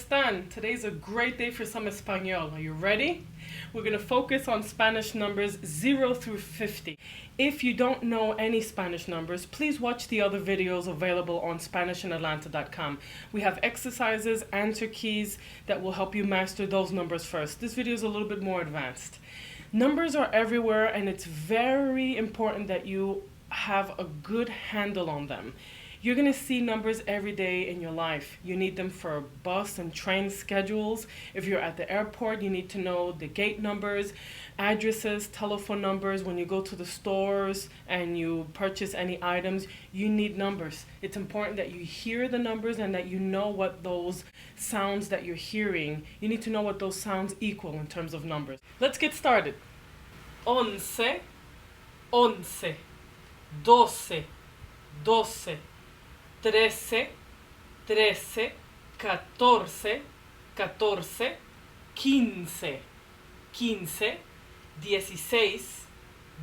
están? Today's a great day for some Espanol. Are you ready? We're going to focus on Spanish numbers 0 through 50. If you don't know any Spanish numbers, please watch the other videos available on SpanishinAtlanta.com. We have exercises, answer keys that will help you master those numbers first. This video is a little bit more advanced. Numbers are everywhere, and it's very important that you have a good handle on them. You're going to see numbers every day in your life. You need them for bus and train schedules. If you're at the airport, you need to know the gate numbers, addresses, telephone numbers. When you go to the stores and you purchase any items, you need numbers. It's important that you hear the numbers and that you know what those sounds that you're hearing, you need to know what those sounds equal in terms of numbers. Let's get started. 11, 11, 12, 12. 13, 13, 14, 14, 15, 15, 16,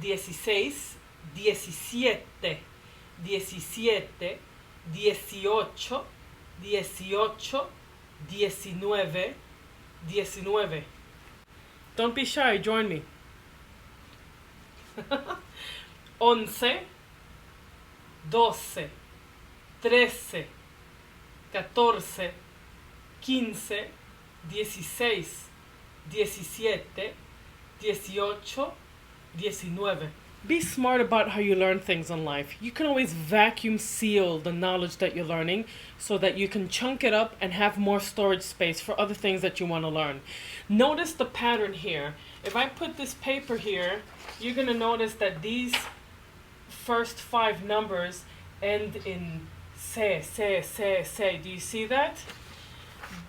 16, 17, 17, 18, 18, 19, 19. Don't be shy, join me. 11, 12, 13, 14, 15, 16, 17, 18, 19. Be smart about how you learn things in life. You can always vacuum seal the knowledge that you're learning so that you can chunk it up and have more storage space for other things that you want to learn. Notice the pattern here. If I put this paper here, you're going to notice that these first 5 numbers end in se. Do you see that?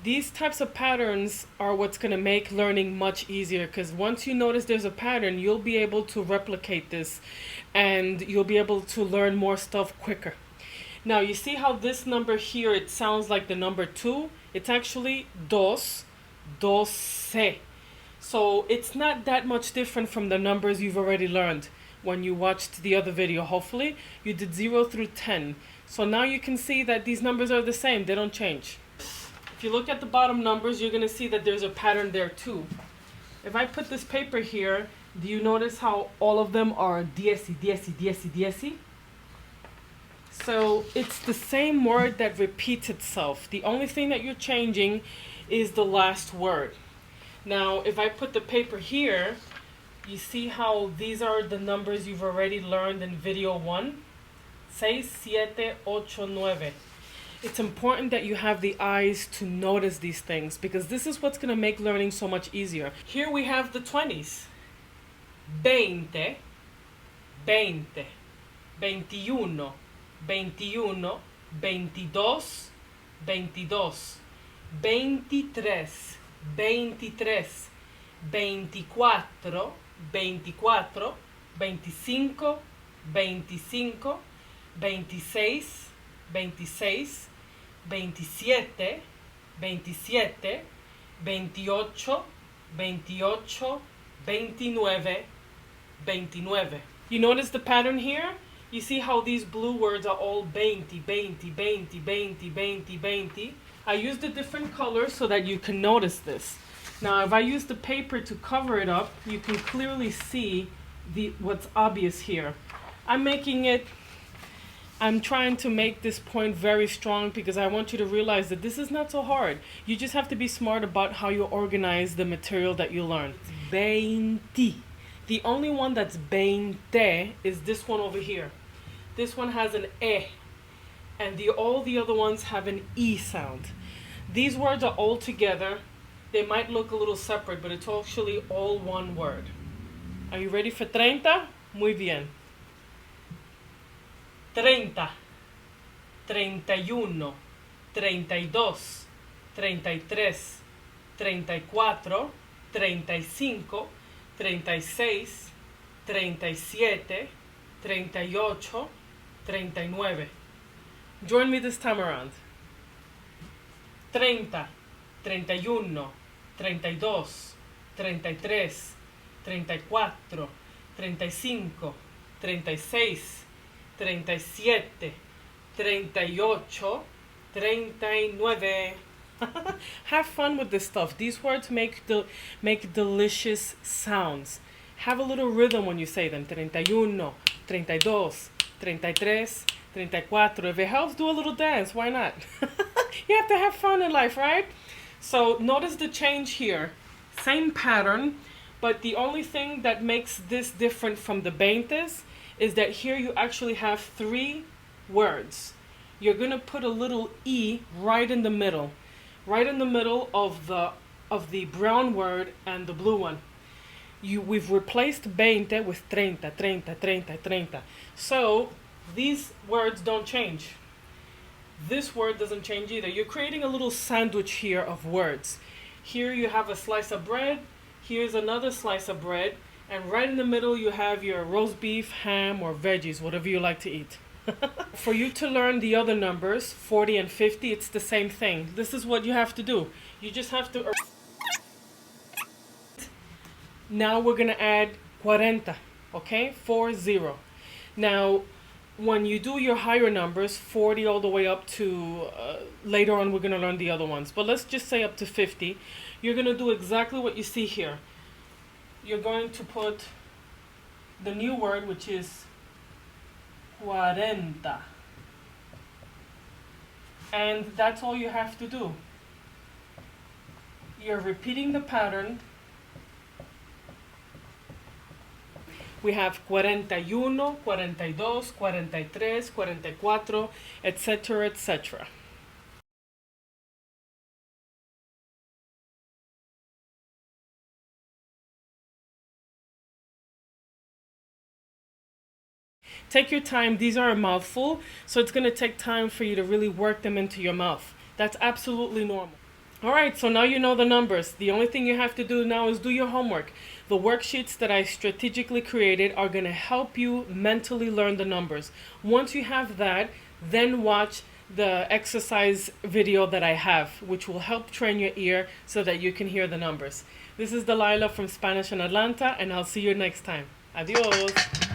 These types of patterns are what's going to make learning much easier, because once you notice there's a pattern, you'll be able to replicate this and you'll be able to learn more stuff quicker. Now, you see how this number here, it sounds like the number 2? It's actually dos, doce. So it's not that much different from the numbers you've already learned when you watched the other video. Hopefully, you did 0 through 10. So now you can see that these numbers are the same. They don't change. If you look at the bottom numbers, you're going to see that there's a pattern there too. If I put this paper here, do you notice how all of them are dieci, dieci, dieci, dieci? So it's the same word that repeats itself. The only thing that you're changing is the last word. Now, if I put the paper here, you see how these are the numbers you've already learned in video 1? 6, 7, 8, 9. It's important that you have the eyes to notice these things, because this is what's going to make learning so much easier. Here we have the 20s. 20, 20, 21, 21, 22, 22, 23, 23, 24, 24, 25, 25, 26, 26, 27, 27, 28, 28, 29, 29. You notice the pattern here? You see how these blue words are all 20, 20, 20, 20, 20, 20. I used a different color so that you can notice this. Now, if I use the paper to cover it up, you can clearly see what's obvious here. I'm trying to make this point very strong because I want you to realize that this is not so hard. You just have to be smart about how you organize the material that you learn. 20. The only one that's 20 is this one over here. This one has an e, and all the other ones have an e sound. These words are all together. They might look a little separate, but it's actually all one word. Are you ready for 30? Muy bien. 30, 31, 32, 33, 34, 35, 36, 37, 38, 39. Join me this time around. 30, 31, 32, 33, 34, 35, 36, 37, 38, 39. Have fun with this stuff. These words make delicious sounds. Have a little rhythm when you say them. 31, 32, 33, 34. If it helps, do a little dance. Why not? You have to have fun in life, right? So notice the change here. Same pattern, but the only thing that makes this different from the veintes is that here you actually have 3 words. You're going to put a little E right in the middle. Right in the middle of the brown word and the blue one. We've replaced 20 with 30, 30, 30, 30. So these words don't change. This word doesn't change either. You're creating a little sandwich here of words. Here you have a slice of bread. Here's another slice of bread. And right in the middle you have your roast beef, ham, or veggies, whatever you like to eat. For you to learn the other numbers, 40 and 50, it's the same thing. This is what you have to do. You just have to... Now we're going to add 40, okay? 40. Now, when you do your higher numbers, 40 all the way up to, later on we're going to learn the other ones, but let's just say up to 50, you're going to do exactly what you see here. You're going to put the new word, which is 40. And that's all you have to do. You're repeating the pattern. We have 41, 42, 43, 44, etc., etc. Take your time. These are a mouthful, so it's going to take time for you to really work them into your mouth. That's absolutely normal. All right, so now you know the numbers. The only thing you have to do now is do your homework. The worksheets that I strategically created are going to help you mentally learn the numbers. Once you have that, then watch the exercise video that I have, which will help train your ear so that you can hear the numbers. This is Delilah from Spanish in Atlanta, and I'll see you next time. Adios.